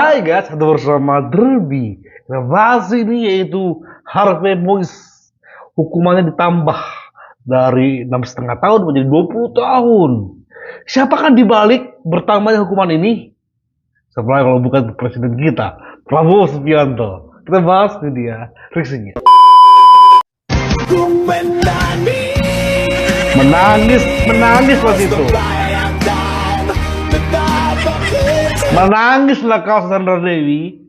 Hai guys, ada bersama Derby. Nah, bahas ini yaitu Harvey Moise. Hukumannya ditambah dari 6,5 tahun menjadi 20 tahun. Siapakah dibalik bertambahnya hukuman ini? Sebenarnya kalau bukan presiden kita, Prabowo Subianto. Kita bahas ini dia, reaksinya. Menangis pas itu. Menangislah kau Sandra Dewi.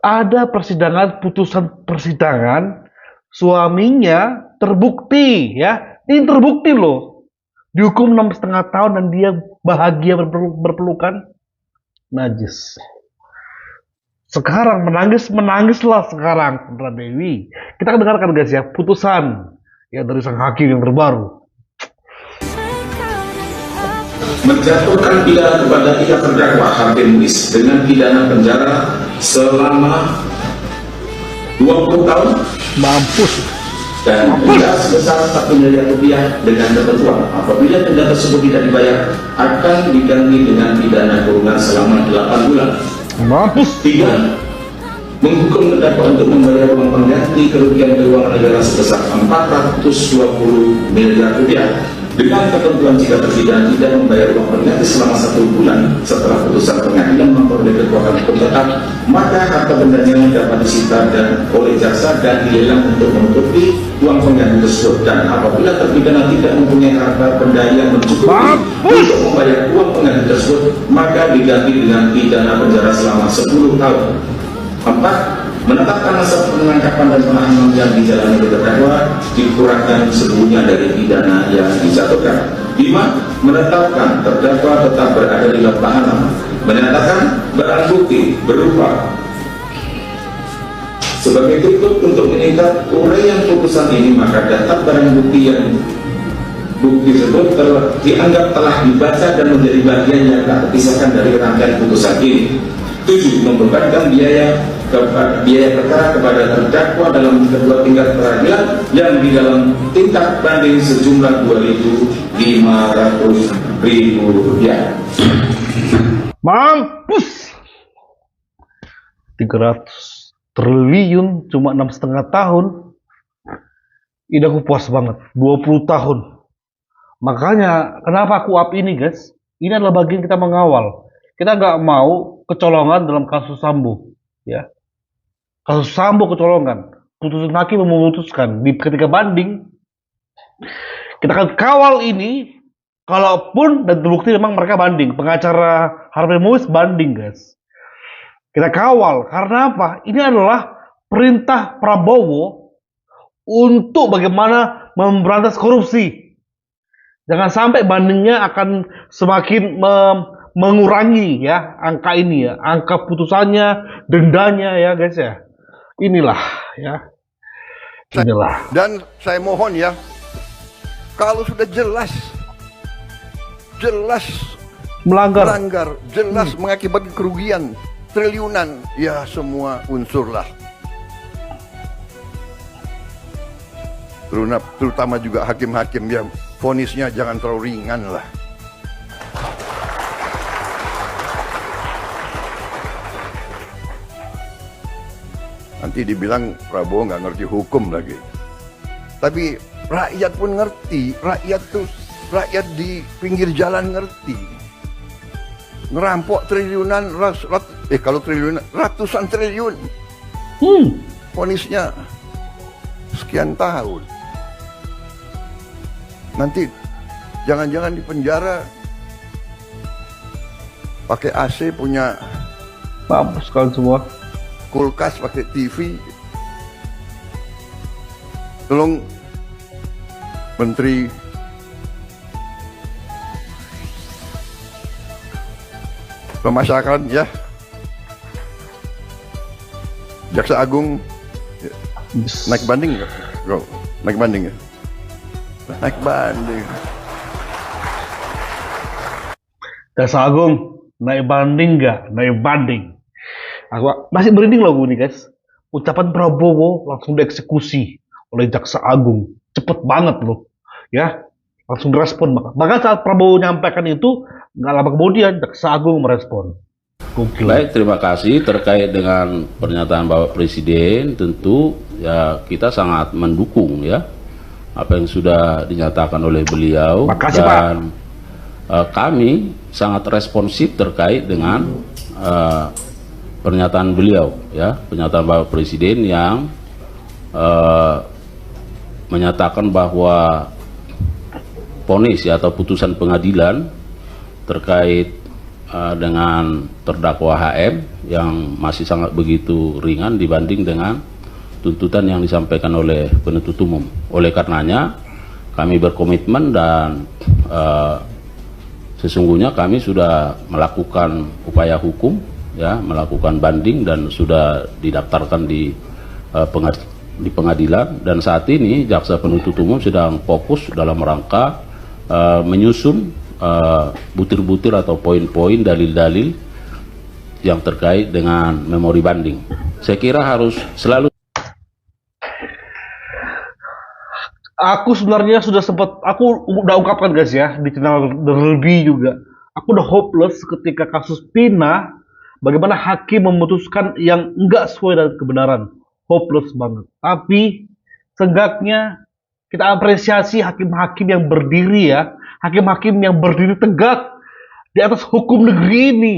Ada putusan persidangan, suaminya terbukti ya. Ini terbukti loh. Dihukum 6,5 tahun dan dia bahagia berpelukan. Najis. Sekarang menangislah sekarang Sandra Dewi. Kita akan dengarkan guys ya putusan ya dari sang hakim yang terbaru. Menjatuhkan pidana kepada tiga terdakwa Harvey Moise dengan pidana penjara selama 20 tahun Mampus dan denda sebesar 1 miliar rupiah dengan ketentuan apabila denda tersebut tidak dibayar akan diganti dengan pidana kurungan selama 8 bulan. Mampus. 3. Menghukum terdakwa untuk membayar uang pengganti kerugian keuangan negara sebesar 420 miliar rupiah dengan ketentuan jika terpidana tidak membayar uang pengganti selama 1 bulan setelah putusan pengadilan memperoleh kekuatan hukum tetap, maka harta bendanya dapat disita dan oleh jaksa dan dilelang untuk menutupi uang pengganti tersebut. Dan apabila terpidana tidak mempunyai harta benda yang mencukupi untuk membayar uang pengganti tersebut, maka diganti dengan pidana penjara selama 10 tahun. 4. Menetapkan masa penangkapan dan penahanan yang dijalani oleh terdakwa dikurangkan seluruhnya dari pidana yang dijatuhkan. 5. Menetapkan terdakwa tetap berada di dalam tahanan. Menyatakan barang bukti berupa sebagai berikut. Untuk meningkat uraian putusan ini, maka data barang bukti tersebut dianggap telah dibaca dan menjadi bagian yang tak terpisahkan dari rangkaian putusan ini. 7. Membebankan biaya perkara kepada terdakwa dalam kedua tingkat peradilan yang di dalam tingkat banding sejumlah Rp2.500.000. Mampus. 300 triliun cuma 6,5 tahun. Ini aku puas banget. 20 tahun. Makanya kenapa aku up ini guys? Ini adalah bagian kita mengawal. Kita nggak mau kecolongan dalam kasus Sambo, ya. Kasus Sambo kecolongan. Putusan hakim memutuskan di ketika banding. Kita akan kawal ini. Kalaupun dan terbukti memang mereka banding. Pengacara Harvey Moise banding guys. Kita kawal karena apa? Ini adalah perintah Prabowo untuk bagaimana memberantas korupsi. Jangan sampai bandingnya akan semakin mengurangi ya angka ini ya, angka putusannya, dendanya ya guys ya. Inilah ya. Inilah. Dan saya mohon ya, kalau sudah jelas Melanggar, jelas mengakibatkan kerugian triliunan, ya semua unsur lah. Terutama juga hakim-hakim yang vonisnya jangan terlalu ringan lah. Nanti dibilang Prabowo nggak ngerti hukum lagi. Tapi rakyat pun ngerti. Rakyat di pinggir jalan ngerti. Ngerampok triliunan, kalau triliunan, ratusan triliun. Vonisnya sekian tahun. Nanti jangan-jangan di penjara pakai AC, punya mampus kalian semua. kulkas, pakai TV. Tolong Menteri Pemasarakatan ya, Jaksa Agung naik banding nggak? Naik banding ya? Naik banding. Jaksa Agung naik banding nggak? Naik banding. Aku masih merinding loh gue nih guys. Ucapan Prabowo langsung dieksekusi oleh Jaksa Agung. Cepet banget loh. Ya, langsung direspon. Bahkan saat Prabowo nyampaikan itu, nggak lama kemudian Jaksa Agung merespon. Gokil. Baik, terima kasih. Terkait dengan pernyataan Bapak Presiden, tentu ya kita sangat mendukung ya apa yang sudah dinyatakan oleh beliau. Makasih, dan kami sangat responsif terkait dengan pernyataan beliau ya, pernyataan Bapak Presiden yang menyatakan bahwa vonis ya atau putusan pengadilan terkait dengan terdakwa HM yang masih sangat begitu ringan dibanding dengan tuntutan yang disampaikan oleh penuntut umum. Oleh karenanya kami berkomitmen dan sesungguhnya kami sudah melakukan upaya hukum ya, melakukan banding dan sudah didaftarkan di pengadilan, dan saat ini jaksa penuntut umum sedang fokus dalam rangka menyusun butir-butir atau poin-poin dalil-dalil yang terkait dengan memori banding. Saya kira harus selalu. Aku sebenarnya sudah sempat, aku udah ungkapkan guys ya di channel lebih juga. Aku udah hopeless ketika kasus Pina, bagaimana hakim memutuskan yang enggak sesuai dengan kebenaran. Hopeless banget. Tapi seenggaknya kita apresiasi hakim-hakim yang berdiri ya, hakim-hakim yang berdiri tegak di atas hukum negeri ini.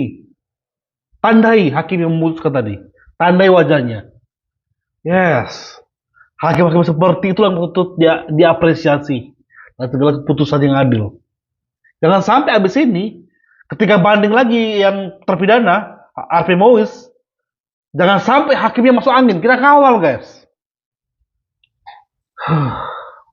Tandai hakim yang memutuskan tadi, tandai wajahnya. Yes, hakim-hakim seperti itu yang patut diapresiasi dan segala keputusan yang adil. Jangan sampai abis ini, ketika banding lagi yang terpidana, Harvey Mois, jangan sampai hakimnya masuk angin. Kita kawal guys.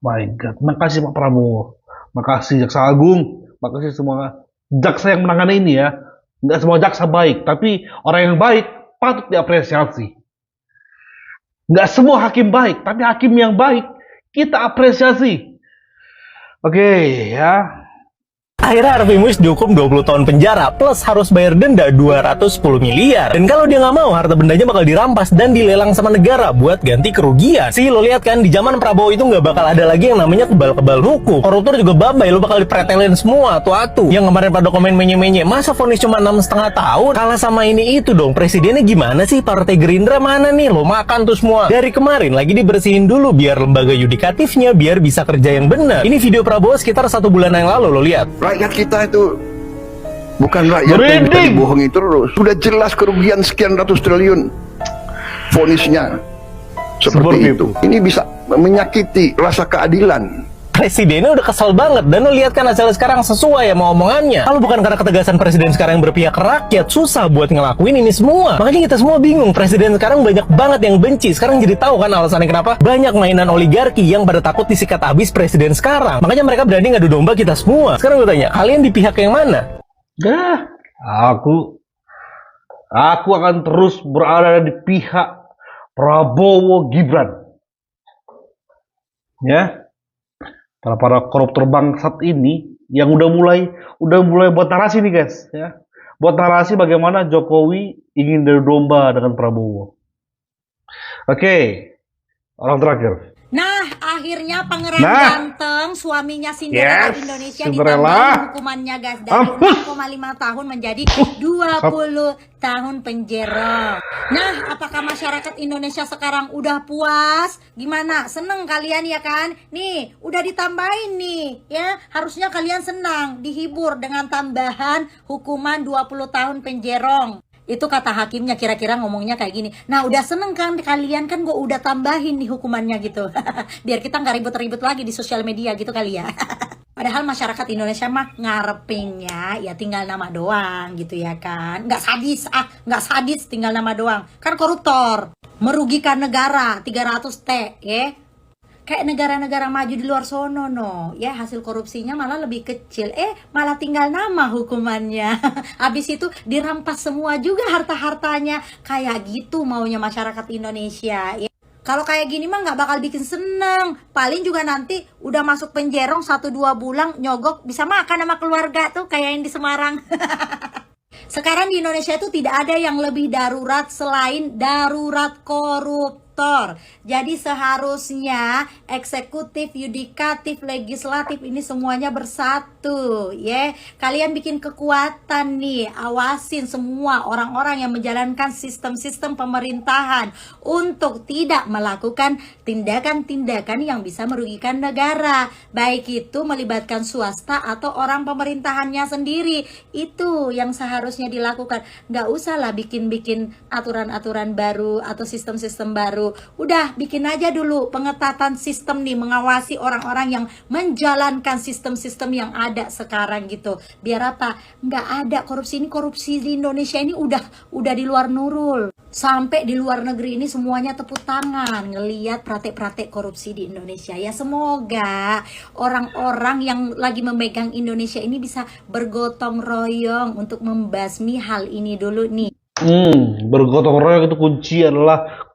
My God, makasih Pak Prabowo, makasih Jaksa Agung, makasih semua jaksa yang menangani ini ya. Nggak semua jaksa baik, tapi orang yang baik patut diapresiasi. Nggak semua hakim baik, tapi hakim yang baik kita apresiasi. Oke, ya. Akhirnya Harvey Mois dihukum 20 tahun penjara plus harus bayar denda 210 miliar. Dan kalau dia nggak mau, harta bendanya bakal dirampas dan dilelang sama negara buat ganti kerugian. Sih lo lihat kan, di zaman Prabowo itu nggak bakal ada lagi yang namanya kebal-kebal hukum. Koruptor juga babai, lo bakal dipretelin semua atu-atu. Yang kemarin pada komen menye-menye, masa vonis cuma 6,5 tahun? Kalah sama ini itu dong. Presidennya gimana sih? Partai Gerindra mana nih? Lo makan tuh semua. Dari kemarin lagi dibersihin dulu biar lembaga yudikatifnya biar bisa kerja yang benar. Ini video Prabowo sekitar 1 bulan yang lalu lo lihat. Rakyat kita itu bukan rakyat yang bisa dibohongi terus. Sudah jelas kerugian sekian ratus triliun vonisnya seperti itu. Ini bisa menyakiti rasa keadilan. Presidennya udah kesel banget, dan lo lihat kan hasilnya sekarang sesuai sama omongannya. Kalau bukan karena ketegasan presiden sekarang yang berpihak ke rakyat, susah buat ngelakuin ini semua. Makanya kita semua bingung, presiden sekarang banyak banget yang benci. Sekarang jadi tahu kan alasannya kenapa banyak mainan oligarki yang pada takut disikat habis presiden sekarang. Makanya mereka berani ngadu domba kita semua. Sekarang gue tanya, kalian di pihak yang mana? Aku akan terus berada di pihak Prabowo Gibran. Ya. Para koruptor bangsat ini yang udah mulai buat narasi nih guys ya. Buat narasi bagaimana Jokowi ingin dari domba dengan Prabowo. Oke, orang terakhir. Nah, akhirnya pangeran ganteng suaminya Cinderella Indonesia ditambahin hukumannya guys dari 6,5 tahun menjadi 20 tahun penjara. Nah, apakah masyarakat Indonesia sekarang udah puas? Gimana? Seneng kalian ya kan? Nih, udah ditambahin nih ya. Harusnya kalian senang, dihibur dengan tambahan hukuman 20 tahun penjerong. Itu kata hakimnya, kira-kira ngomongnya kayak gini. Nah, udah seneng kan kalian, kan gue udah tambahin nih hukumannya gitu. Biar kita nggak ribut-ribut lagi di sosial media gitu kali ya. Padahal masyarakat Indonesia mah ngarepinnya ya tinggal nama doang gitu ya kan. Nggak sadis tinggal nama doang. Kan koruptor, merugikan negara 300 T ya. Kayak negara-negara maju di luar sono ya, hasil korupsinya malah lebih kecil, malah tinggal nama hukumannya. Habis itu dirampas semua juga harta-hartanya. Kayak gitu maunya masyarakat Indonesia ya. Kalau kayak gini mah nggak bakal bikin seneng. Paling juga nanti udah masuk penjerong 1-2 bulan nyogok bisa makan sama keluarga tuh kayak yang di Semarang. Sekarang di Indonesia itu tidak ada yang lebih darurat selain darurat koruptor. koruptor. Jadi seharusnya eksekutif, yudikatif, legislatif ini semuanya bersatu, ya. Kalian bikin kekuatan nih, awasin semua orang-orang yang menjalankan sistem-sistem pemerintahan untuk tidak melakukan tindakan-tindakan yang bisa merugikan negara, baik itu melibatkan swasta atau orang pemerintahannya sendiri. Itu yang seharusnya dilakukan. Nggak usah lah bikin-bikin aturan-aturan baru atau sistem-sistem baru. Udah bikin aja dulu pengetatan sistem nih, mengawasi orang-orang yang menjalankan sistem-sistem yang ada sekarang gitu. Biar apa? Nggak ada korupsi. Ini korupsi di Indonesia ini udah di luar nurul. Sampai di luar negeri ini semuanya tepuk tangan ngelihat praktek-praktek korupsi di Indonesia. Ya semoga orang-orang yang lagi memegang Indonesia ini bisa bergotong royong untuk membasmi hal ini dulu nih. Bergotong royong itu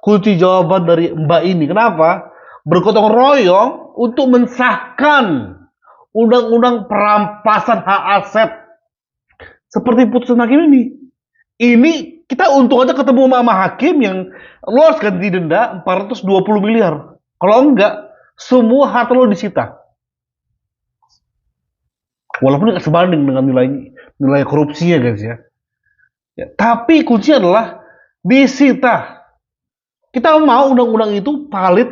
kunci jawaban dari Mbak ini. Kenapa? Bergotong royong untuk mensahkan undang-undang perampasan hak aset seperti putusan hakim ini. Ini kita untung aja ketemu sama hakim yang lolos ganti denda 420 miliar. Kalau enggak, semua harta lo disita. Walaupun nggak sebanding dengan nilai korupsinya guys ya. Tapi kuncinya adalah disita. Kita mau undang-undang itu valid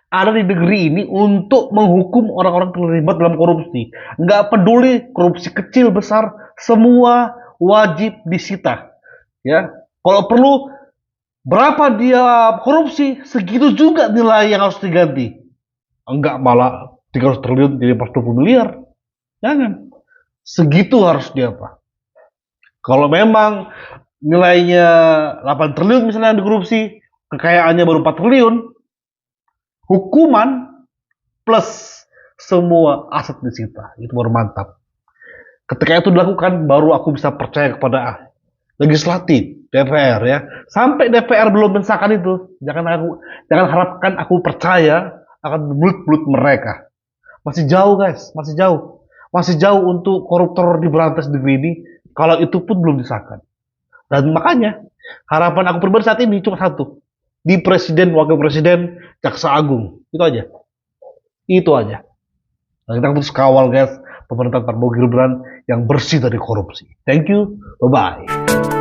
ada di negeri ini untuk menghukum orang-orang terlibat dalam korupsi. Nggak peduli korupsi kecil besar, semua wajib disita. Ya, kalau perlu berapa dia korupsi, segitu juga nilai yang harus diganti. Enggak malah 300 triliun jadi 420 miliar. Jangan. Segitu harus dia apa? Kalau memang nilainya 8 triliun misalnya yang dikorupsi, kekayaannya baru 4 triliun, hukuman plus semua aset disita. Itu baru mantap. Ketika itu dilakukan, baru aku bisa percaya kepada legislatif, DPR ya. Sampai DPR belum mensahkan itu, jangan harapkan aku percaya akan bulut-bulut mereka. Masih jauh guys, masih jauh. Masih jauh untuk koruptor diberantas di negeri ini, kalau itu pun belum disahkan. Dan makanya, harapan aku pribadi saat ini cuma satu. Di presiden, wakil presiden, jaksa agung. Itu aja. Itu aja. Dan kita terus kawal guys, pemerintahan Prabowo Gibran yang bersih dari korupsi. Thank you, bye-bye.